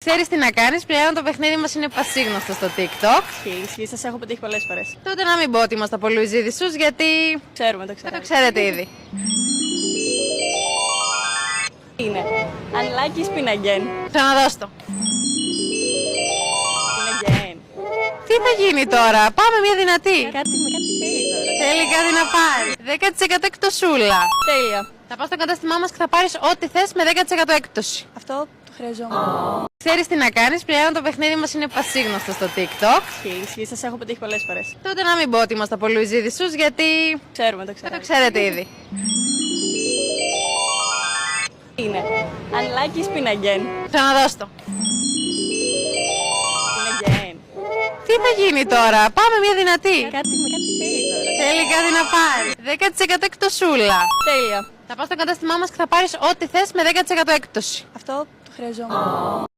Ξέρεις τι να κάνεις, πλέον το παιχνίδι μας είναι πασίγνωστο στο TikTok. Ισχύει, σας έχω πετύχει πολλές φορές. Τότε να μην πω ότι είμαστε από Λουιζίδη Σους, γιατί Ξέρουμε, το θα ξέρουμε. το ξέρετε ήδη. Είναι unlucky spin again. Ξαναδώσ' το. Spin again. Τι θα γίνει τώρα, πάμε μια δυνατή. Κάτι θέλει τώρα. Θέλει κάτι να πάρει. 10% εκτοσούλα. Τέλεια. Θα πας στο κατάστημά μας και θα πάρεις ό,τι θες με 10% έκπτωση. Αυτό το χρειαζόμουν. Ξέρεις τι να κάνεις, πλέον το παιχνίδι μας είναι πασίγνωστο στο TikTok. Ισχύει, σας έχω πετύχει πολλές φορές. Τότε να μην πω ότι είμαστε από Λουιζίδη Σους, γιατί Ξέρουμε, το θα ξέρουμε. το ξέρετε ήδη. Είναι unlucky spin again. Ξαναδώσ' το. Spin again. Τι θα γίνει τώρα, πάμε μια δυνατή. Κάτι θέλει τώρα. Θέλει κάτι να πάρει. 10% εκτοσούλα. Τέλεια. Θα πας στο κατάστημά μας και θα πάρεις ό,τι θες με 10% έκπτωση. Αυτό το χρειαζόμουν.